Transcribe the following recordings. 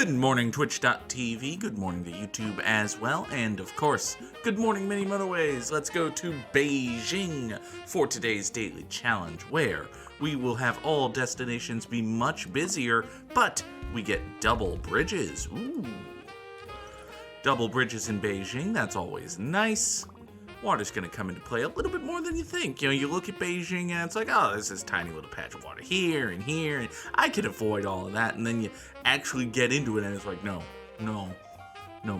Good morning, Twitch.tv. Good morning to YouTube as well. And of course, good morning, mini Motorways. Let's go to Beijing for today's daily challenge, where we will have all destinations be much busier, but we get double bridges. Ooh. Double bridges in Beijing, that's always nice. Water's going to come into play a little bit more than you think. You know, you look at Beijing and it's like, oh, there's this tiny little patch of water here, and I can avoid all of that. And then you actually get into it and it's like, no,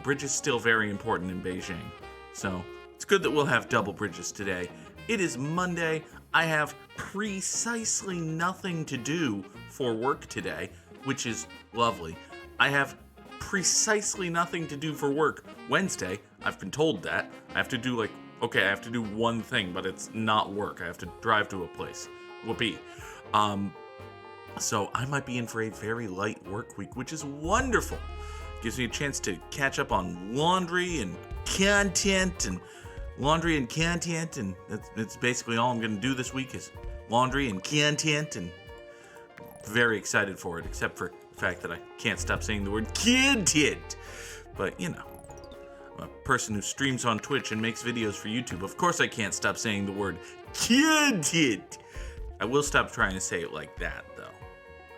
bridge is still very important in Beijing. So it's good that we'll have double bridges today. It is Monday. I have precisely nothing to do for work today, which is lovely. I have precisely nothing to do for work Wednesday. I've been told that. I have to do I have to do one thing, but it's not work. I have to drive to a place. Whoopee. So I might be in for a very light work week, which is wonderful. Gives me a chance to catch up on laundry and content, and that's basically all I'm going to do this week is laundry and content, and very excited for it, except for the fact that I can't stop saying the word content. But, you know. A person who streams on Twitch and makes videos for YouTube, of course I can't stop saying the word content. I will stop trying to say it like that, though.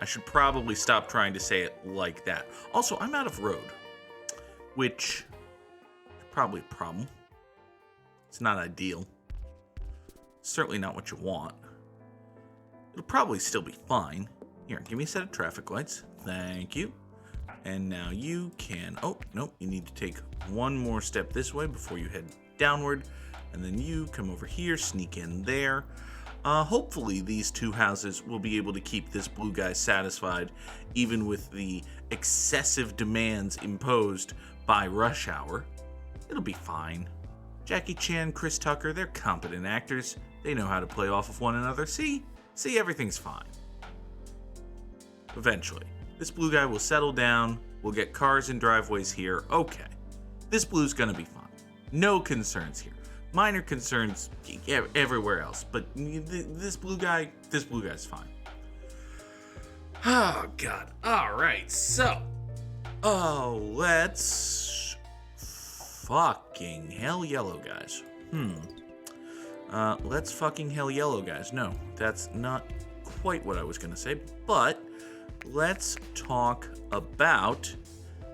I should probably stop trying to say it like that. Also, I'm out of road, which is probably a problem. It's not ideal. Certainly not what you want. It'll probably still be fine. Here, give me a set of traffic lights. Thank you. And now you can, oh, nope, you need to take one more step this way before you head downward. And then you come over here, sneak in there. Hopefully these two houses will be able to keep this blue guy satisfied, even with the excessive demands imposed by rush hour. It'll be fine. Jackie Chan, Chris Tucker, they're competent actors. They know how to play off of one another. See, everything's fine. Eventually. This blue guy will settle down. We'll get cars and driveways here. Okay. This blue's gonna be fine. No concerns here. Minor concerns everywhere else. But this blue guy's fine. Oh, God. Alright, so. Oh, let's fucking hell yellow, guys. Let's fucking hell yellow, guys. No, that's not quite what I was gonna say, but let's talk about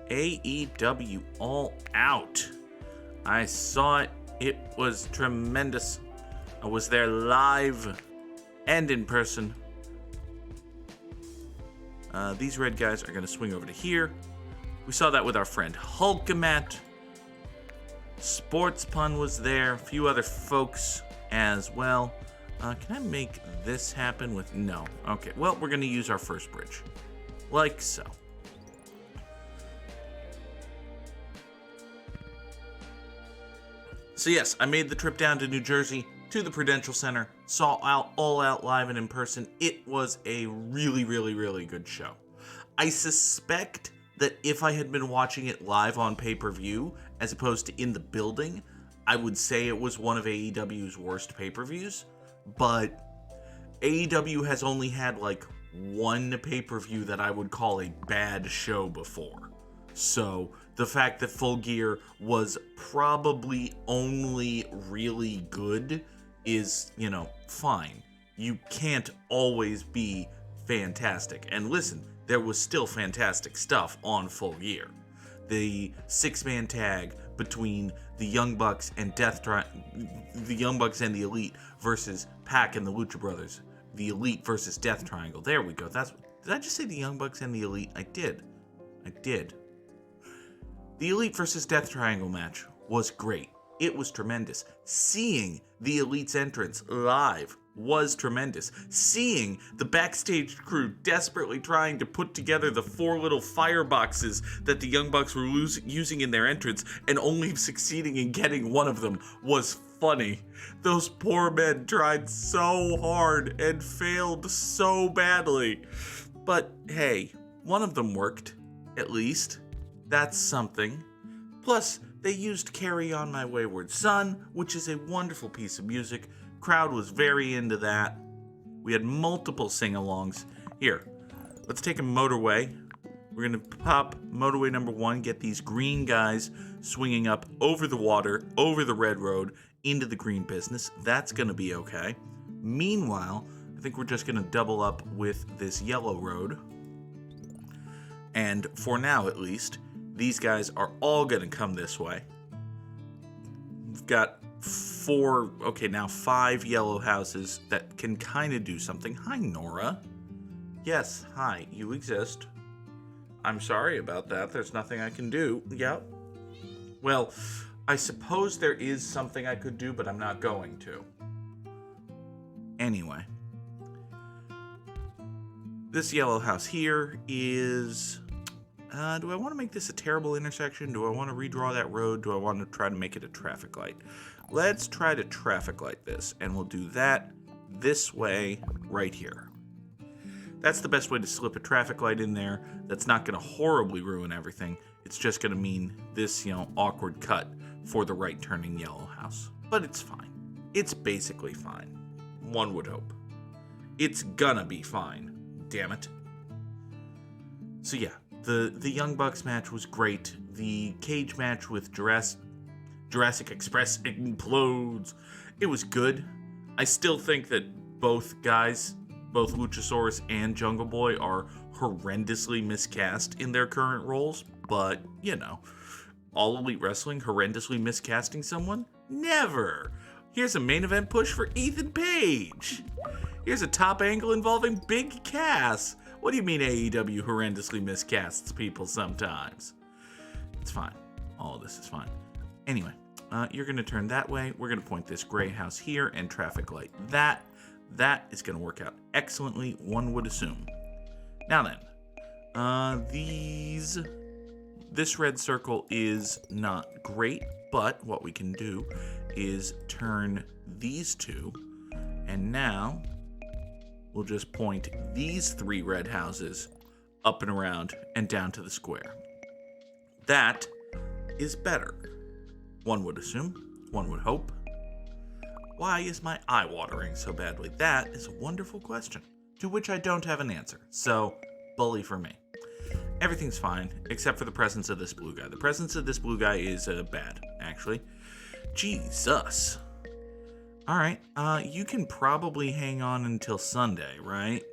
AEW All Out. I saw it. It was tremendous. I was there live and in person. These red guys are going to swing over to here. We saw that with our friend Hulkamat. Sports Pun was there. A few other folks as well. Can I make this happen with... No. Okay, well, we're going to use our first bridge. Like so. So yes, I made the trip down to New Jersey, to the Prudential Center, saw All Out live and in person. It was a really, really, really good show. I suspect that if I had been watching it live on pay-per-view, as opposed to in the building, I would say it was one of AEW's worst pay-per-views. But AEW has only had one pay-per-view that I would call a bad show before. So the fact that Full Gear was probably only really good is, fine. You can't always be fantastic. And listen, there was still fantastic stuff on Full Gear. The six-man tag between the Young Bucks and the Young Bucks and the Elite versus Pac and the Lucha Brothers. The Elite versus Death Triangle. There we go. Did I just say the Young Bucks and the Elite? I did. The Elite versus Death Triangle match was great. It was tremendous. Seeing the Elite's entrance live was tremendous. Seeing the backstage crew desperately trying to put together the 4 little fireboxes that the Young Bucks were using in their entrance and only succeeding in getting one of them was funny. Those poor men tried so hard and failed so badly. But hey, one of them worked, at least. That's something. Plus, they used Carry On My Wayward Son, which is a wonderful piece of music. Crowd was very into that. We had multiple sing-alongs. Here, let's take a Motorway. We're going to pop motorway number 1, get these green guys swinging up over the water, over the red road, into the green business. That's going to be okay. Meanwhile, I think we're just going to double up with this yellow road. And for now, at least, these guys are all going to come this way. We've got 5 yellow houses that can kind of do something. Hi, Nora. Yes, hi, you exist. I'm sorry about that. There's nothing I can do. Yep. Well, I suppose there is something I could do, but I'm not going to. Anyway. This yellow house here is... do I want to make this a terrible intersection? Do I want to redraw that road? Do I want to try to make it a traffic light? Let's try to traffic light this, and we'll do that this way right here. That's the best way to slip a traffic light in there. That's not going to horribly ruin everything. It's just going to mean this, awkward cut for the right turning yellow house. But it's fine. It's basically fine. One would hope. It's gonna be fine. Damn it. So yeah, the Young Bucks match was great. The cage match with Jurassic Express implodes. It was good. I still think that both guys, both Luchasaurus and Jungle Boy, are horrendously miscast in their current roles, but, All Elite Wrestling horrendously miscasting someone? Never! Here's a main event push for Ethan Page! Here's a top angle involving Big Cass! What do you mean AEW horrendously miscasts people sometimes? It's fine. All of this is fine. Anyway, you're going to turn that way. We're going to point this gray house here and traffic light that. That is going to work out excellently, one would assume. Now then, this red circle is not great, but what we can do is turn these two, and now we'll just point these 3 red houses up and around and down to the square. That is better, one would assume, one would hope. Why is my eye watering so badly? That is a wonderful question, to which I don't have an answer, so bully for me. Everything's fine, except for the presence of this blue guy. The presence of this blue guy is bad, actually. Jesus. Alright, you can probably hang on until Sunday, right?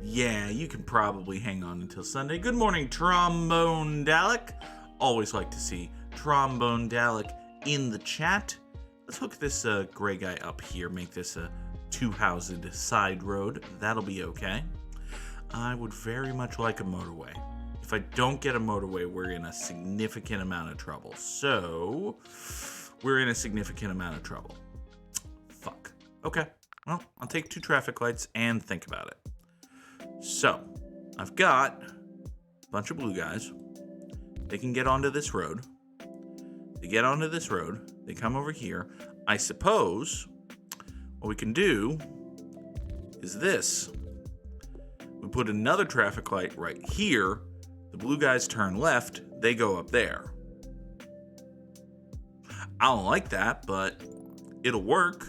Yeah, you can probably hang on until Sunday. Good morning, Trombone Dalek. Always like to see Trombone Dalek in the chat. Let's hook this gray guy up here, make this a 2-housed side road. That'll be okay. I would very much like a motorway. If I don't get a motorway, we're in a significant amount of trouble. So, we're in a significant amount of trouble. Fuck. Okay. Well, I'll take 2 traffic lights and think about it. So, I've got a bunch of blue guys. They can get onto this road. They get onto this road. They come over here. I suppose what we can do is this. We put another traffic light right here. The blue guys turn left. They go up there. I don't like that, but it'll work.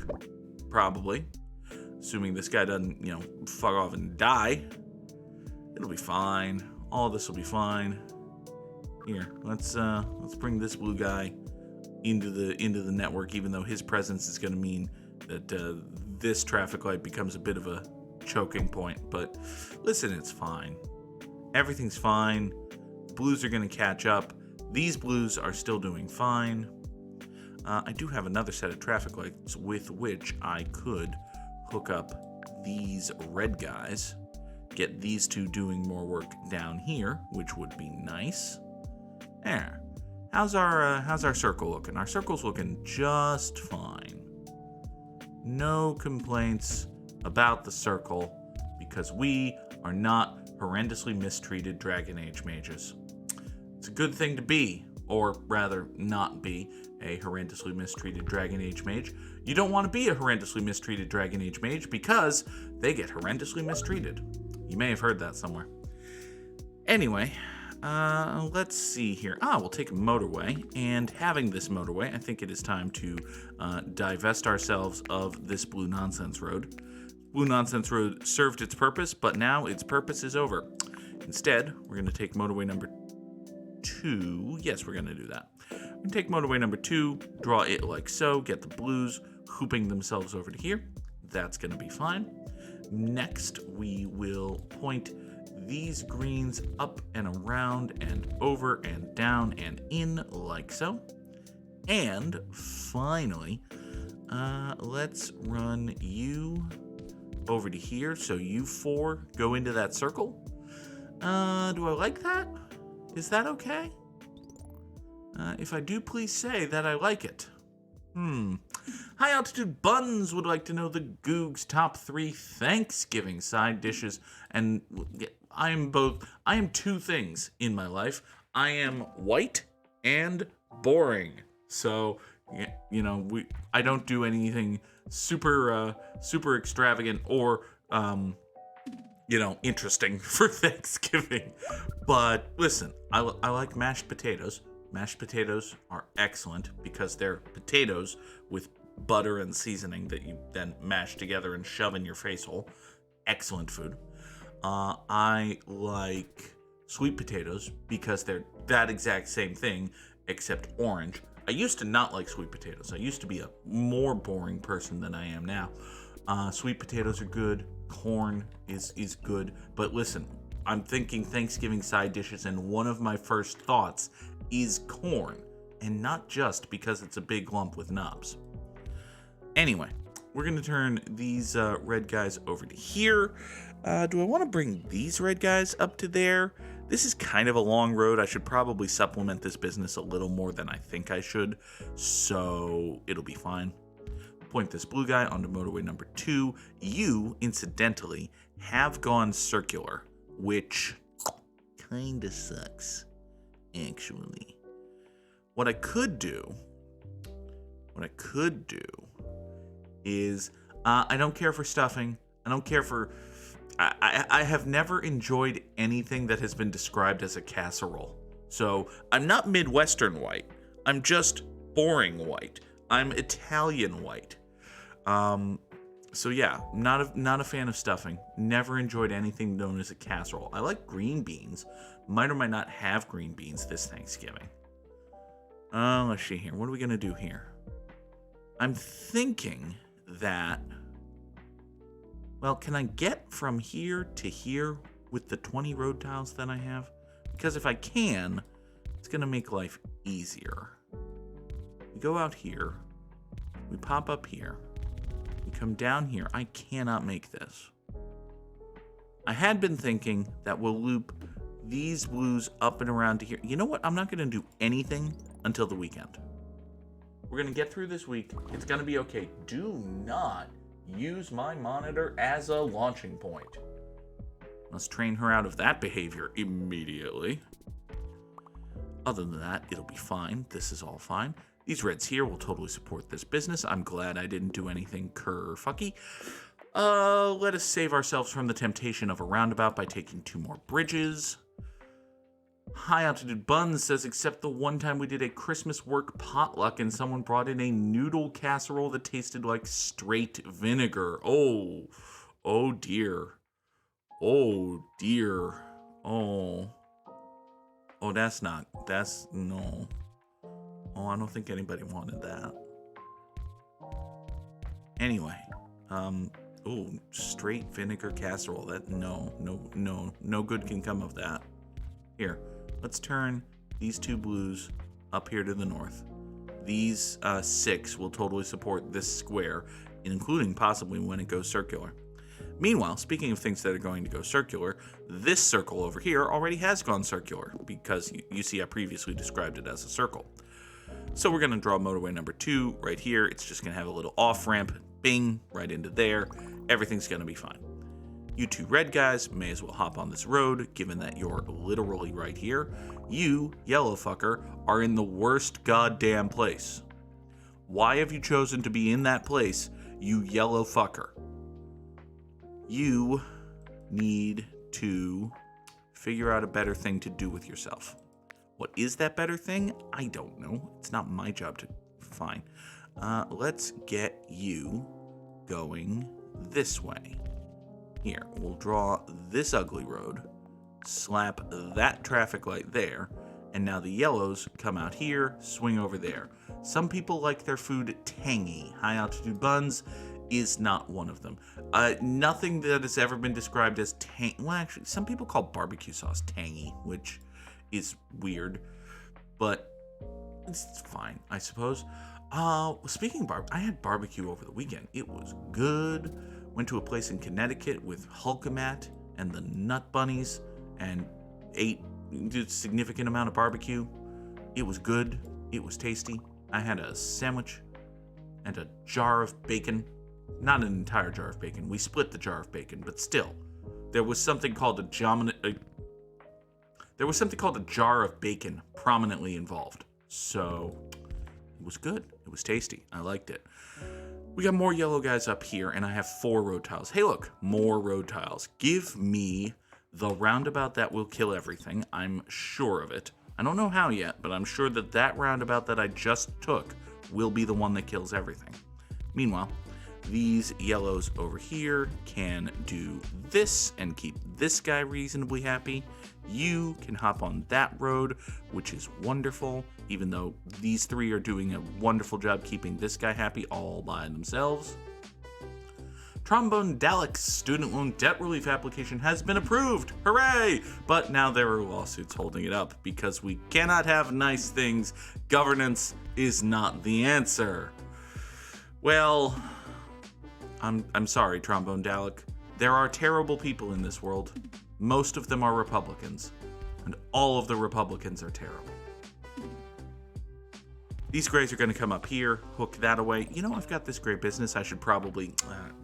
Probably. Assuming this guy doesn't, fuck off and die. It'll be fine. All this will be fine. Here, let's bring this blue guy into the network, even though his presence is going to mean that this traffic light becomes a bit of a choking point. But listen, it's fine. Everything's fine. Blues are going to catch up. These blues are still doing fine. I do have another set of traffic lights with which I could hook up these red guys, get these 2 doing more work down here, which would be nice. There. How's our circle looking? Our circle's looking just fine. No complaints about the circle because we are not horrendously mistreated Dragon Age mages. It's a good thing to be, or rather not be, a horrendously mistreated Dragon Age mage. You don't want to be a horrendously mistreated Dragon Age mage because they get horrendously mistreated. You may have heard that somewhere. Anyway, let's see here. We'll take a motorway, and having this motorway, I think it is time to divest ourselves of this Blue Nonsense Road. Blue Nonsense Road served its purpose, but now its purpose is over. Instead, we're going to take motorway number 2. Yes, we're going to do that. We're going to take motorway number 2, draw it like so, get the blues hooping themselves over to here. That's going to be fine. Next, we will point these greens up and around and over and down and in like so. And finally, let's run you over to here. So you 4 go into that circle. Do I like that? Is that okay? If I do, please say that I like it. High Altitude Buns would like to know the Goog's top 3 Thanksgiving side dishes. And I am 2 things in my life. I am white and boring. So, I don't do anything super extravagant or, interesting for Thanksgiving. But listen, I like mashed potatoes. Mashed potatoes are excellent because they're potatoes with butter and seasoning that you then mash together and shove in your face hole. Excellent food. I like sweet potatoes because they're that exact same thing except orange. I used to not like sweet potatoes. I used to be a more boring person than I am now. Sweet potatoes are good. Corn is good. But listen, I'm thinking Thanksgiving side dishes, and one of my first thoughts is corn, and not just because it's a big lump with knobs. Anyway, we're going to turn these red guys over to here. Do I want to bring these red guys up to there? This is kind of a long road. I should probably supplement this business a little more than I think I should, so it'll be fine. Point this blue guy onto motorway number 2. You, incidentally, have gone circular, which kinda sucks, actually. What I could do is, I don't care for stuffing. I don't care for... I have never enjoyed anything that has been described as a casserole. So, I'm not Midwestern white. I'm just boring white. I'm Italian white. So yeah, not a fan of stuffing. Never enjoyed anything known as a casserole. I like green beans. Might or might not have green beans this Thanksgiving. Let's see here. What are we gonna do here? I'm thinking that... Well, can I get from here to here with the 20 road tiles that I have? Because if I can, it's gonna make life easier. We go out here. We pop up here. We come down here. I cannot make this. I had been thinking that we'll loop these blues up and around to here. You know what? I'm not going to do anything until the weekend. We're going to get through this week. It's going to be okay. Do not use my monitor as a launching point. Let's train her out of that behavior immediately. Other than that, it'll be fine. This is all fine. These reds here will totally support this business. I'm glad I didn't do anything kerfucky. Let us save ourselves from the temptation of a roundabout by taking 2 more bridges. High Altitude Buns says, except the one time we did a Christmas work potluck and someone brought in a noodle casserole that tasted like straight vinegar. Oh dear. Oh dear. Oh, no. Oh, I don't think anybody wanted that. Anyway, straight vinegar casserole. That no good can come of that. Here, let's turn these 2 blues up here to the north. These 6 will totally support this square, including possibly when it goes circular. Meanwhile, speaking of things that are going to go circular, this circle over here already has gone circular because you see I previously described it as a circle. So we're going to draw motorway number 2 right here. It's just going to have a little off-ramp, bing, right into there. Everything's going to be fine. You 2 red guys may as well hop on this road, given that you're literally right here. You, yellow fucker, are in the worst goddamn place. Why have you chosen to be in that place, you yellow fucker? You need to figure out a better thing to do with yourself. What is that better thing? I don't know. It's not my job to find. Let's get you going this way. Here, we'll draw this ugly road slap that traffic light there, and now the yellows come out here, swing over there. Some people like their food tangy. High altitude buns is not one of them. Nothing that has ever been described as tangy. Well, actually, some people call barbecue sauce tangy, which is weird, but it's fine, I suppose. Speaking of I had barbecue over the weekend. It was good. Went to a place in Connecticut with Hulkamat and the Nut Bunnies and ate a significant amount of barbecue. It was good. It was tasty. I had a sandwich and a jar of bacon. Not an entire jar of bacon. We split the jar of bacon, but still, there was something called a jar of bacon prominently involved. So it was good. It was tasty. I liked it. We got more yellow guys up here, and I have 4 road tiles. Hey, look, more road tiles. Give me the roundabout that will kill everything. I'm sure of it. I don't know how yet, but I'm sure that that roundabout that I just took will be the one that kills everything. Meanwhile, these yellows over here can do this and keep this guy reasonably happy. You can hop on that road, which is wonderful, even though these 3 are doing a wonderful job keeping this guy happy all by themselves. Trombone Dalek's student loan debt relief application has been approved. Hooray! But now there are lawsuits holding it up because we cannot have nice things. Governance is not the answer. Well, I'm sorry, Trombone Dalek. There are terrible people in this world. Most of them are Republicans, and all of the Republicans are terrible. These grays are going to come up here, hook that away. You know, I've got this gray business I should probably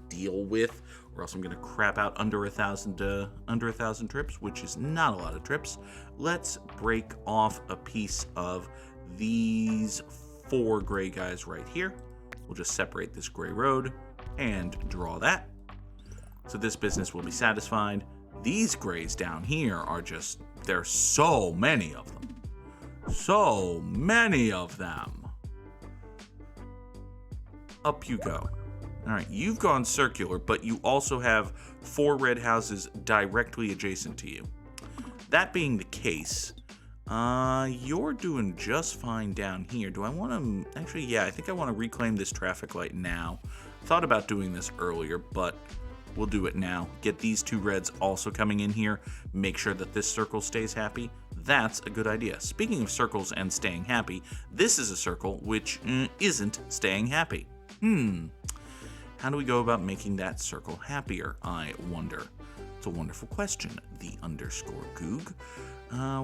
deal with, or else I'm going to crap out under 1,000 trips, which is not a lot of trips. Let's break off a piece of these 4 gray guys right here. We'll just separate this gray road and draw that. So this business will be satisfied. These grays down here are just, there's so many of them. So many of them. Up you go. All right, you've gone circular, but you also have 4 red houses directly adjacent to you. That being the case, you're doing just fine down here. Do I want to, actually, yeah, I think I want to reclaim this traffic light now. Thought about doing this earlier, but we'll do it now. Get these 2 reds also coming in here. Make sure that this circle stays happy. That's a good idea. Speaking of circles and staying happy, this is a circle which isn't staying happy. How do we go about making that circle happier, I wonder? It's a wonderful question, the _Goog.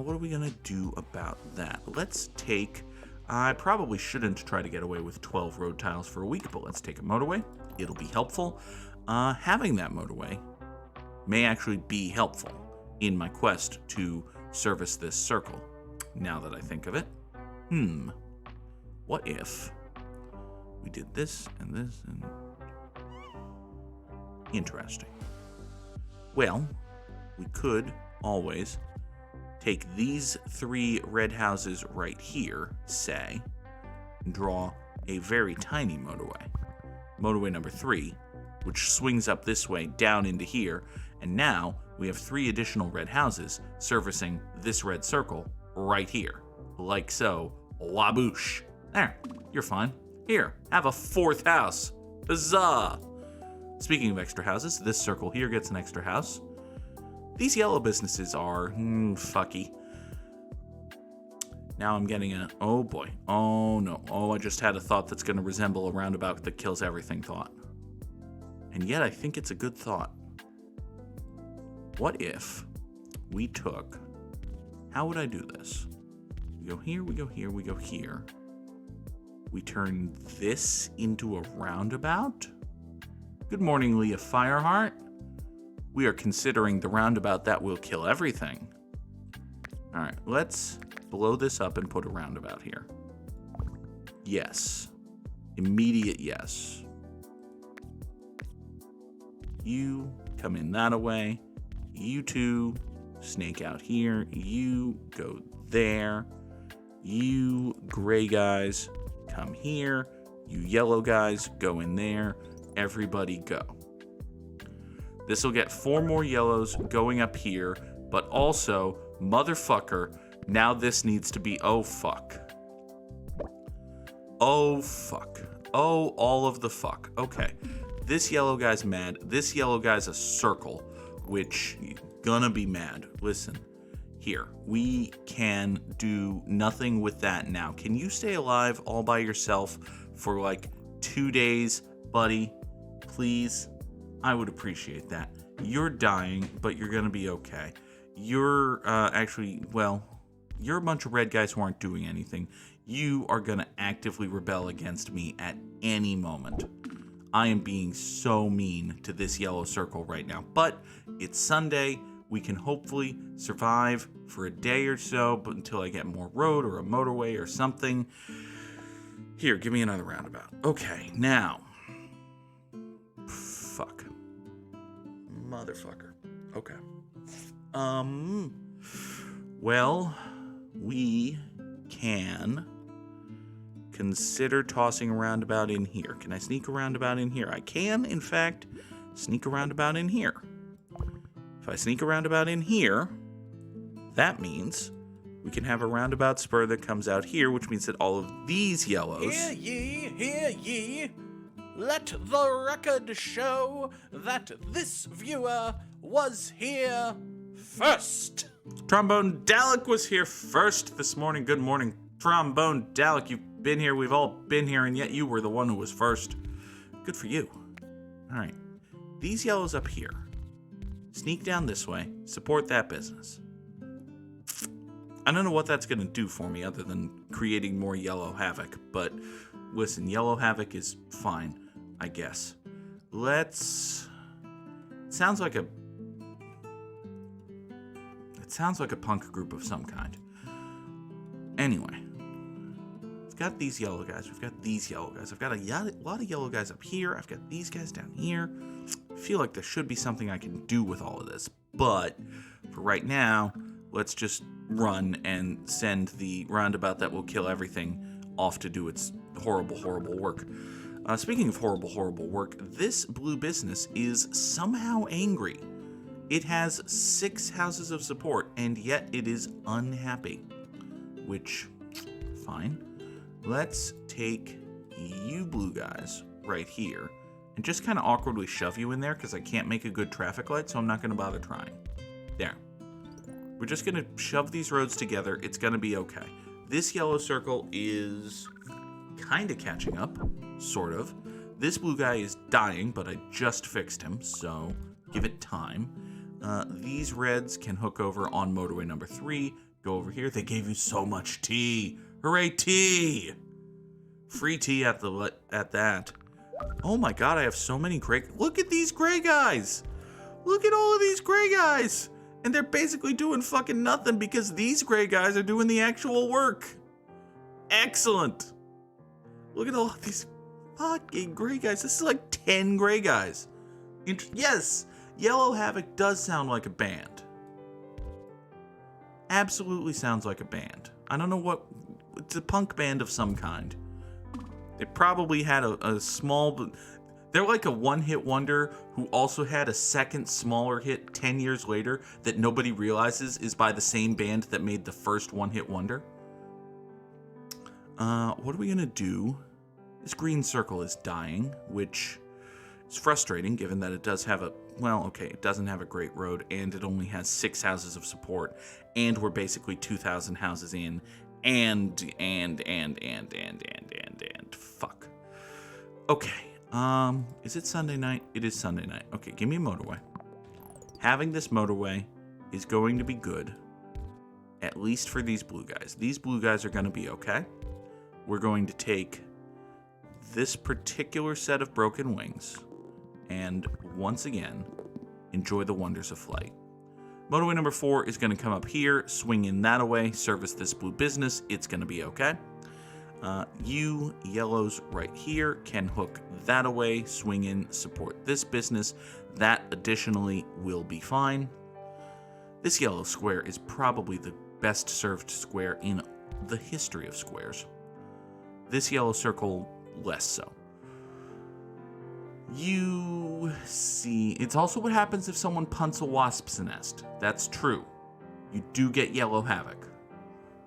What are we going to do about that? Let's take, I probably shouldn't try to get away with 12 road tiles for a week, but let's take a motorway. It'll be helpful. Having that motorway may actually be helpful in my quest to service this circle, now that I think of it. What if we did this and this and... Interesting. Well, we could always take these 3 red houses right here, say, and draw a very tiny motorway. Motorway number 3, which swings up this way down into here, and now we have 3 additional red houses servicing this red circle right here. Like so. Waboosh. There, you're fine. Here, have a 4th house. Huzzah! Speaking of extra houses, this circle here gets an extra house. These yellow businesses are fucky. Now I'm getting a, oh boy, oh no, oh I just had a thought that's going to resemble a roundabout that kills everything thought. And yet I think it's a good thought. What if we took, how would I do this? We go here, we go here, we go here. We turn this into a roundabout? Good morning, Leah Fireheart. We are considering the roundabout that will kill everything. All right, let's blow this up and put a roundabout here. Yes. Immediate yes. You come in that way. You 2 snake out here. You go there. You gray guys come here. You yellow guys go in there. Everybody go. This will get 4 more yellows going up here, but also, motherfucker, now this needs to be oh fuck. Oh fuck. Oh, all of the fuck. Okay. This yellow guy's mad. This yellow guy's a circle, which gonna be mad. Listen, here, we can do nothing with that now. Can you stay alive all by yourself for like 2 days, buddy? Please? I would appreciate that. You're dying, but you're gonna be okay. You're you're a bunch of red guys who aren't doing anything. You are gonna actively rebel against me at any moment. I am being so mean to this yellow circle right now, but it's Sunday. We can hopefully survive for a day or so, but until I get more road or a motorway or something. Here, give me another roundabout. Okay, now. Fuck. Motherfucker. Okay. Well, we can consider tossing a roundabout in here. Can I sneak a roundabout in here? I can, in fact, sneak a roundabout in here. If I sneak a roundabout in here, that means we can have a roundabout spur that comes out here, which means that all of these yellows... Hear ye, let the record show that this viewer was here first. Trombone Dalek was here first this morning. Good morning, Trombone Dalek. You've been here, we've all been here, and yet you were the one who was first. Good for you. All right, these yellows up here. Sneak down this way, support that business. I don't know what that's going to do for me other than creating more yellow havoc, but listen, yellow havoc is fine, I guess. It sounds like a punk group of some kind. Anyway, we've got these yellow guys, we've got these yellow guys, I've got a lot of yellow guys up here, I've got these guys down here. I feel like there should be something I can do with all of this, but for right now, let's just run and send the roundabout that will kill everything off to do its horrible, horrible work. Speaking of horrible, horrible work, this blue business is somehow angry. It has 6 houses of support, and yet it is unhappy. Which, fine. Let's take you blue guys right here and just kind of awkwardly shove you in there because I can't make a good traffic light, so I'm not going to bother trying. There. We're just going to shove these roads together. It's going to be okay. This yellow circle is kind of catching up, sort of. This blue guy is dying, but I just fixed him, so give it time. These reds can hook over on motorway number 3. Go over here. They gave you so much tea. Hooray, tea! Free tea at that. Oh my god, I have so many gray... Look at these gray guys! Look at all of these gray guys! And they're basically doing fucking nothing because these gray guys are doing the actual work. Excellent! Look at all of these fucking gray guys. This is like 10 gray guys. Yes! Yellow Havoc does sound like a band. Absolutely sounds like a band. I don't know what... It's a punk band of some kind. It probably had a small... They're like a one-hit wonder who also had a second smaller hit 10 years later that nobody realizes is by the same band that made the first one-hit wonder. What are we gonna do? This green circle is dying, which is frustrating given that it does have it doesn't have a great road and it only has 6 houses of support and we're basically 2,000 houses in and fuck. Okay. Is it Sunday night? It is Sunday night. Okay, give me a motorway. Having this motorway is going to be good, at least for these blue guys. These blue guys are going to be okay. We're going to take this particular set of broken wings and, once again, enjoy the wonders of flight. Motorway number 4 is going to come up here, swing in that away, service this blue business. It's going to be okay. You yellows right here can hook that away, swing in, support this business. That additionally will be fine. This yellow square is probably the best served square in the history of squares. This yellow circle, less so. You see, it's also what happens if someone punts a wasp's nest. That's true. You do get yellow havoc.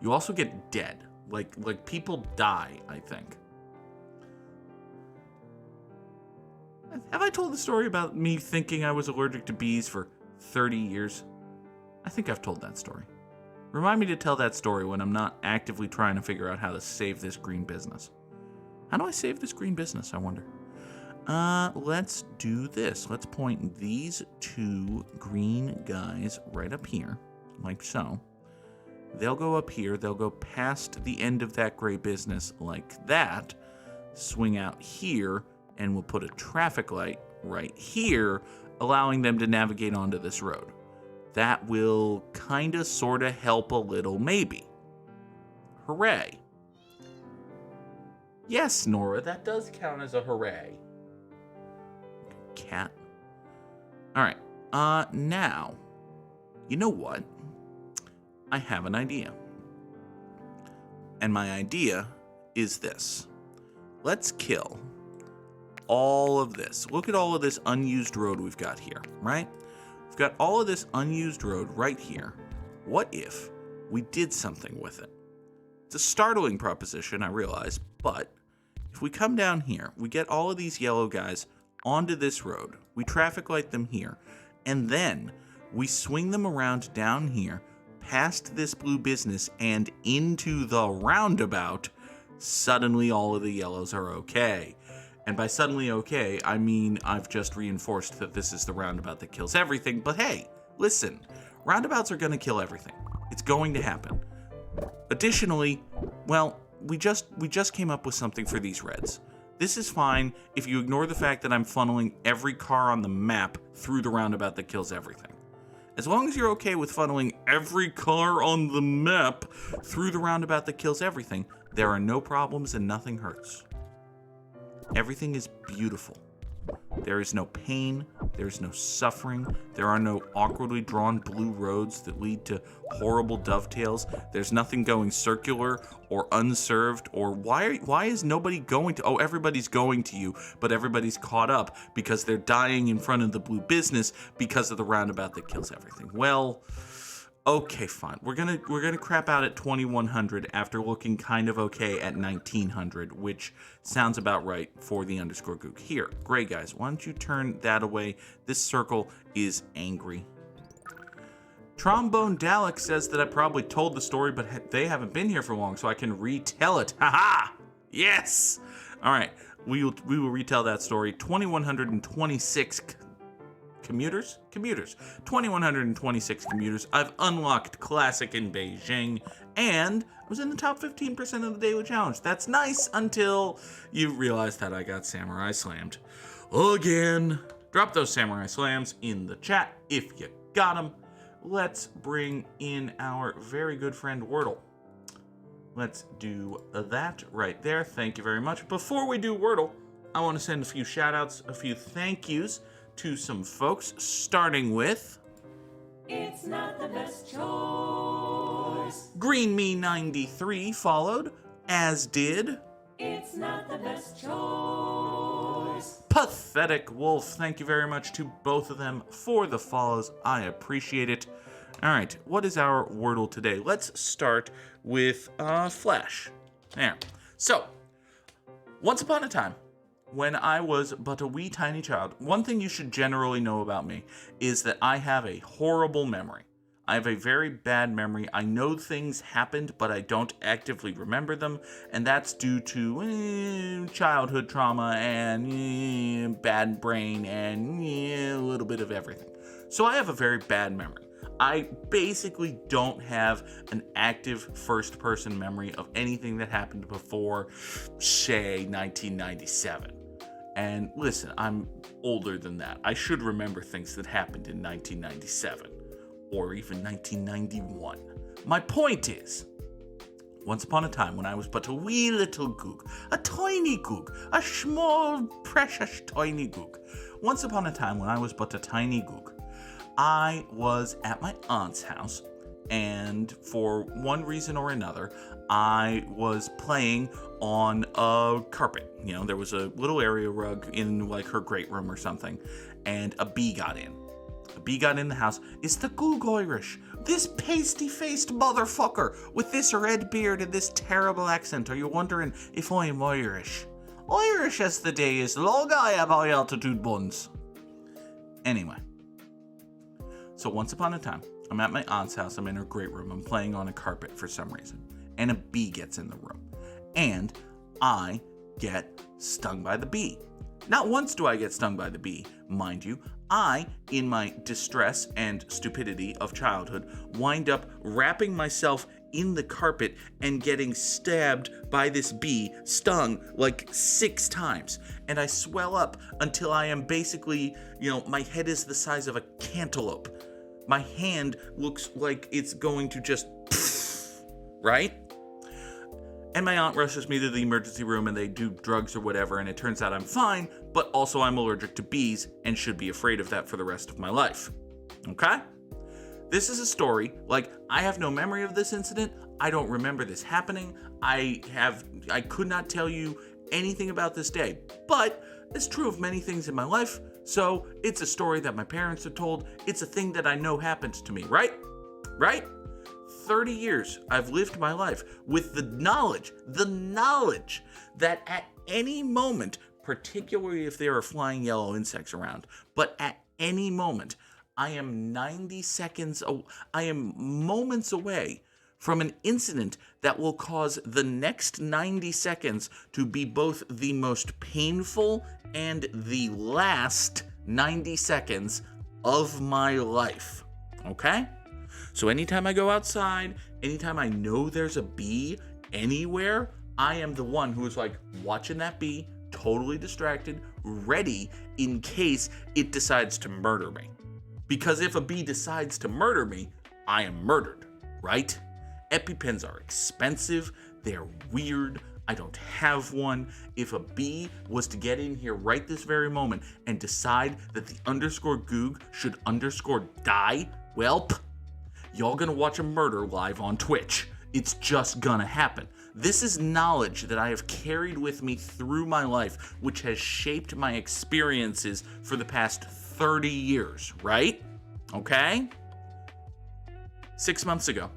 You also get dead. Like people die, I think. Have I told the story about me thinking I was allergic to bees for 30 years? I think I've told that story. Remind me to tell that story when I'm not actively trying to figure out how to save this green business. How do I save this green business, I wonder? Let's do this. Let's point these two green guys right up here, like so. They'll go up here. They'll go past the end of that gray business like that, swing out here, and we'll put a traffic light right here, allowing them to navigate onto this road. That will kinda sorta help a little, maybe. Hooray. Yes, Nora, that does count as a hooray. Cat. Alright, now, you know what? I have an idea. And my idea is this. Let's kill all of this. Look at all of this unused road we've got here, right? We've got all of this unused road right here. What if we did something with it? It's a startling proposition, I realize, but if we come down here, we get all of these yellow guys onto this road, we traffic light them here, and then we swing them around down here, past this blue business, and into the roundabout, suddenly all of the yellows are okay. And by suddenly okay, I mean I've just reinforced that this is the roundabout that kills everything. But hey, listen, roundabouts are going to kill everything. It's going to happen. Additionally, well, we just came up with something for these reds. This is fine if you ignore the fact that I'm funneling every car on the map through the roundabout that kills everything. As long as you're okay with funneling every car on the map through the roundabout that kills everything, there are no problems and nothing hurts. Everything is beautiful. There is no pain, there is no suffering, there are no awkwardly drawn blue roads that lead to horrible dovetails, there's nothing going circular or unserved, or why is nobody going to, oh, everybody's going to you, but everybody's caught up because they're dying in front of the blue business because of the roundabout that kills everything. Well, okay, fine. We're gonna crap out at 2100 after looking kind of okay at 1900, which sounds about right for the underscore Goog. Here, gray guys, why don't you turn that away? This circle is angry. Trombone Dalek says that I probably told the story, but they haven't been here for long, so I can retell it. Haha! Yes! All right, we will retell that story. 2126 commuters, 2126 commuters. I've unlocked Classic in Beijing, and I was in the top 15% of the daily challenge. That's nice until you realize that I got Samurai Slammed again. Drop those Samurai Slams in the chat if you got them. Let's bring in our very good friend Wordle. Let's do that right there. Thank you very much. Before we do Wordle, I want to send a few shout outs, a few thank yous to some folks, starting with It's not the best choice. Green Me 93 followed, as did It's not the best choice. Pathetic Wolf. Thank you very much to both of them for the follows. I appreciate it. All right, what is our Wordle today? Let's start with Flash. There. So, once upon a time, when I was but a wee tiny child, one thing you should generally know about me is that I have a horrible memory. I have a very bad memory. I know things happened, but I don't actively remember them, and that's due to childhood trauma and bad brain and a little bit of everything. So I have a very bad memory. I basically don't have an active first-person memory of anything that happened before, say, 1997. And listen, I'm older than that. I should remember things that happened in 1997 or even 1991. My point is, once upon a time when I was but a wee little Goog, a tiny Goog, a small, precious tiny Goog. Once upon a time when I was but a tiny Goog, I was at my aunt's house, and for one reason or another, I was playing on a carpet. You know, there was a little area rug in like her great room or something, and a bee got in. A bee got in the house. It's the Goog Irish. This pasty-faced motherfucker with this red beard and this terrible accent. Are you wondering if I am Irish? Irish as the day is long, I have high-altitude buns. Anyway. So once upon a time, I'm at my aunt's house. I'm in her great room. I'm playing on a carpet for some reason. And a bee gets in the room. And I get stung by the bee. Not once do I get stung by the bee, mind you. I, in my distress and stupidity of childhood, wind up wrapping myself in the carpet and getting stabbed by this bee, stung like 6 times. And I swell up until I am basically, my head is the size of a cantaloupe. My hand looks like it's going to just, right? And my aunt rushes me to the emergency room and they do drugs or whatever, and it turns out I'm fine, but also I'm allergic to bees and should be afraid of that for the rest of my life. Okay? This is a story, I have no memory of this incident. I don't remember this happening. I could not tell you anything about this day, but it's true of many things in my life, so it's a story that my parents have told. It's a thing that I know happens to me, right? Right? 30 years I've lived my life with the knowledge that at any moment, particularly if there are flying yellow insects around, but at any moment, I am moments away from an incident that will cause the next 90 seconds to be both the most painful and the last 90 seconds of my life. Okay? So anytime I go outside, anytime I know there's a bee anywhere, I am the one who is watching that bee, totally distracted, ready in case it decides to murder me. Because if a bee decides to murder me, I am murdered, right? EpiPens are expensive, they're weird, I don't have one. If a bee was to get in here right this very moment and decide that the _Goog should _die, welp, y'all gonna watch a murder live on Twitch. It's just gonna happen. This is knowledge that I have carried with me through my life, which has shaped my experiences for the past 30 years, right? Okay? 6 months ago,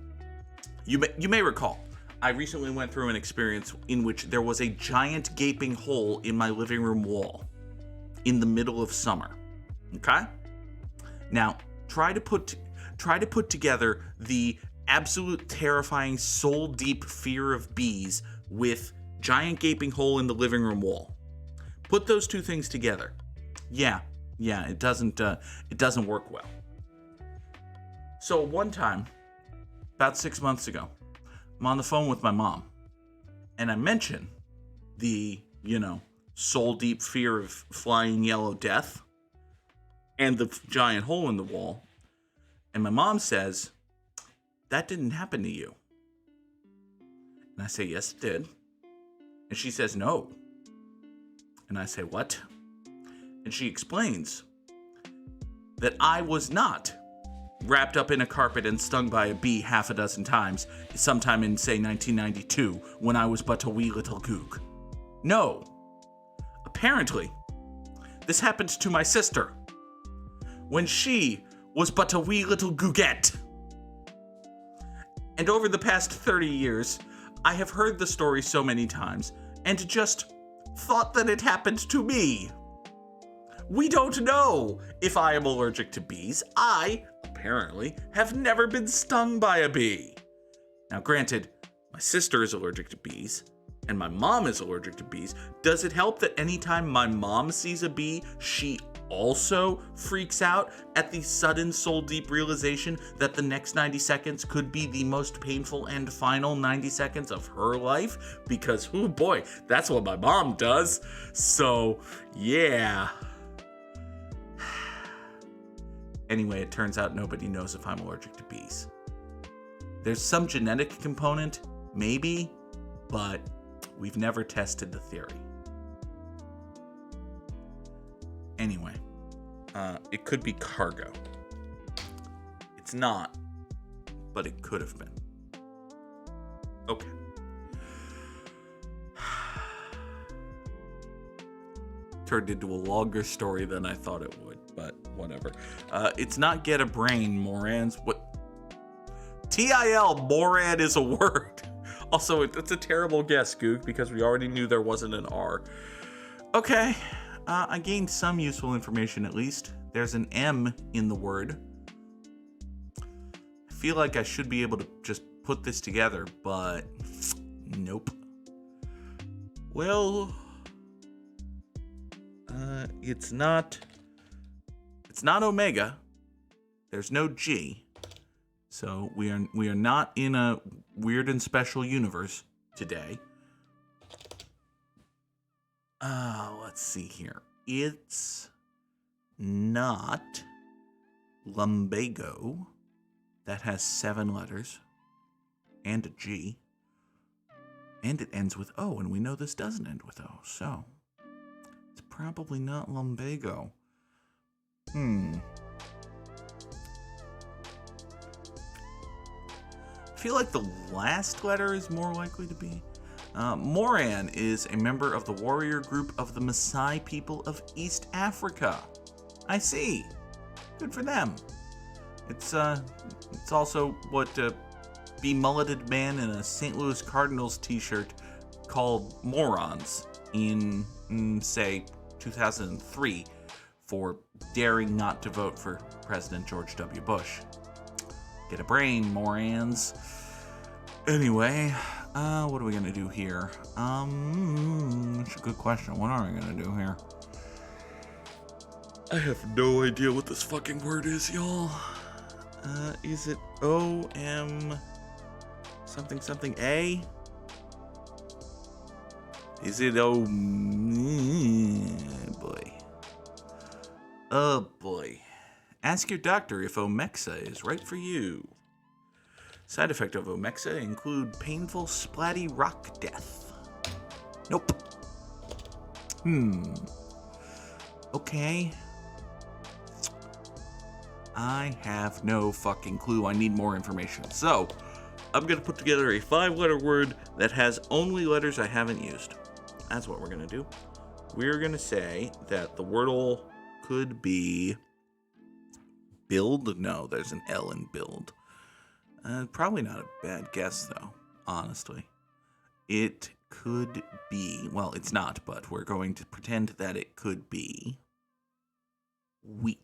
you may recall, I recently went through an experience in which there was a giant gaping hole in my living room wall in the middle of summer. Okay? Now, try to put together the absolute terrifying soul-deep fear of bees with giant gaping hole in the living room wall. Put those two things together. Yeah, it doesn't work well. So one time, about 6 months ago, I'm on the phone with my mom, and I mention the, soul-deep fear of flying yellow death and the giant hole in the wall. And my mom says, that didn't happen to you. And I say, yes, it did. And she says, no. And I say, what? And she explains that I was not wrapped up in a carpet and stung by a bee half a dozen times, sometime in, say, 1992, when I was but a wee little goog. No. Apparently, this happened to my sister when she was but a wee little googette. And over the past 30 years, I have heard the story so many times and just thought that it happened to me. We don't know if I am allergic to bees. I, apparently, have never been stung by a bee. Now, granted, my sister is allergic to bees, and my mom is allergic to bees. Does it help that anytime my mom sees a bee, she also freaks out at the sudden soul-deep realization that the next 90 seconds could be the most painful and final 90 seconds of her life? Because, oh boy, that's what my mom does. So, yeah. Anyway, it turns out nobody knows if I'm allergic to bees. There's some genetic component, maybe, but we've never tested the theory. Anyway, it could be cargo. It's not, but it could have been. Okay. Turned into a longer story than I thought it would, but whatever. It's not get a brain, Morans. TIL, Morad is a word. Also, it's a terrible guess, Goog, because we already knew there wasn't an R. Okay, I gained some useful information at least. There's an M in the word. I feel like I should be able to just put this together, but nope. Well, it's not Omega. There's no G. So we are not in a weird and special universe today. Let's see here. It's not lumbago. That has 7 letters and a G. And it ends with O, and we know this doesn't end with O, so it's probably not lumbago. I feel like the last letter is more likely to be. Moran is a member of the warrior group of the Maasai people of East Africa. I see. Good for them. It's also what be-mulleted man in a St. Louis Cardinals t-shirt called morons in, say, 2003 for daring not to vote for President George W. Bush. Get a brain, morons. Anyway, what are we gonna do here? That's a good question. What are we gonna do here? I have no idea what this fucking word is, y'all. Is it O-M something something A? Is it O? Boy. Oh boy. Ask your doctor if Omexa is right for you. Side effect of Omexa include painful splatty rock death. Nope. Okay. I have no fucking clue. I need more information. So, I'm going to put together a 5-letter word that has only letters I haven't used. That's what we're going to do. We're going to say that the Wordle could be build. No, there's an L in build. Probably not a bad guess, though, honestly. It could be, well, it's not, but we're going to pretend that it could be wheat.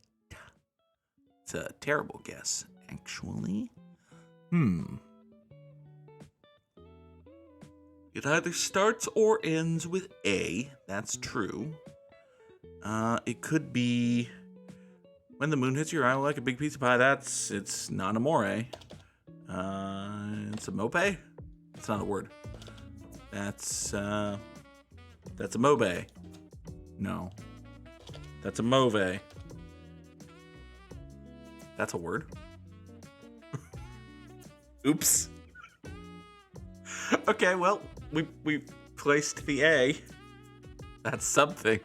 It's a terrible guess, actually. It either starts or ends with A. That's true. It could be when the moon hits your eye like a big piece of pie. It's not a more. It's a mope. It's not a word. That's a mobe. No. That's a move. That's a word. Oops. Okay, well, we placed the A. That's something.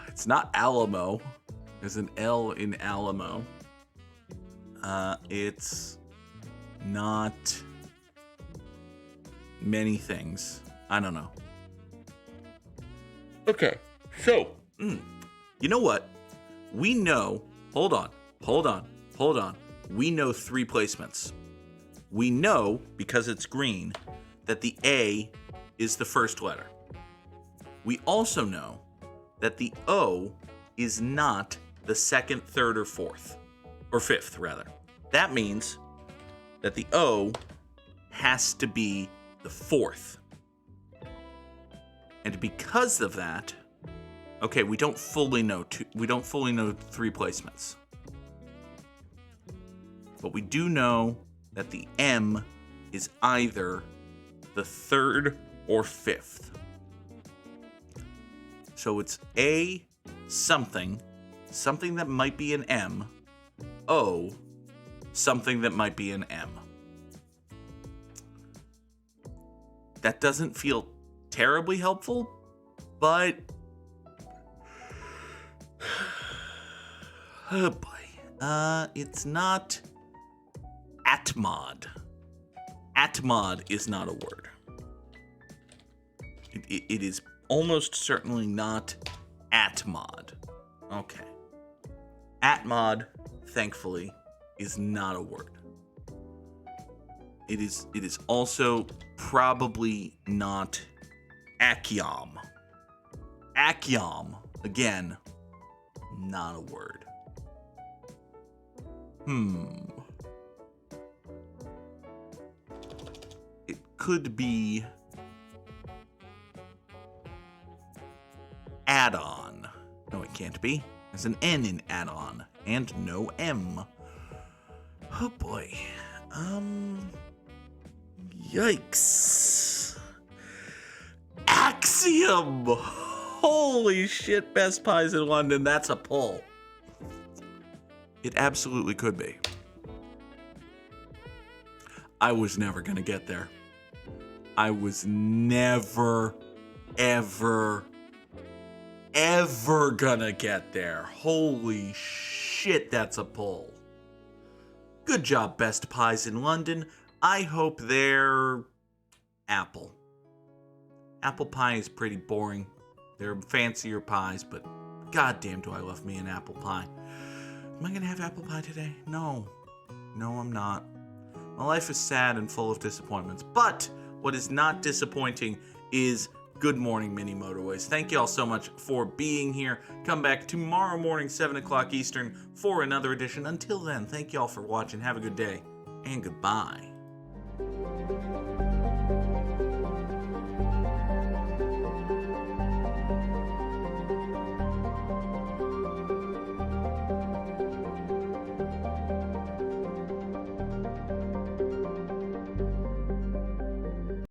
It's not Alamo. There's an L in Alamo. It's not many things. I don't know. Okay, so, you know what? We know, hold on. We know 3 placements. We know, because it's green, that the A is the first letter. We also know that the O is not the second, third, or fourth. Or fifth, rather. That means that the O has to be the fourth. And because of that, okay, we don't fully know 3 placements. But we do know that the M is either the third or fifth. So it's A something that might be an M, O, something that might be an M. That doesn't feel terribly helpful, but oh boy. It's not Atmod. Atmod is not a word. It is almost certainly not Atmod. Okay. Atmod, thankfully, is not a word. It is also probably not Akyam. Akyam, again, not a word. It could be add-on. No, it can't be. There's an N in add-on and no M. Oh boy. Yikes. Axiom! Holy shit, Best Pies in London, that's a pull. It absolutely could be. I was never gonna get there. I was never, ever gonna get there. Holy shit, that's a pull. Good job, Best Pies in London. I hope they're apple. Apple pie is pretty boring. They're fancier pies, but goddamn do I love me an apple pie. Am I gonna have apple pie today? No. No, I'm not. My life is sad and full of disappointments, but what is not disappointing is Good morning, Mini Motorways. Thank you all so much for being here. Come back tomorrow morning, 7 o'clock Eastern, for another edition. Until then, thank you all for watching. Have a good day, and goodbye.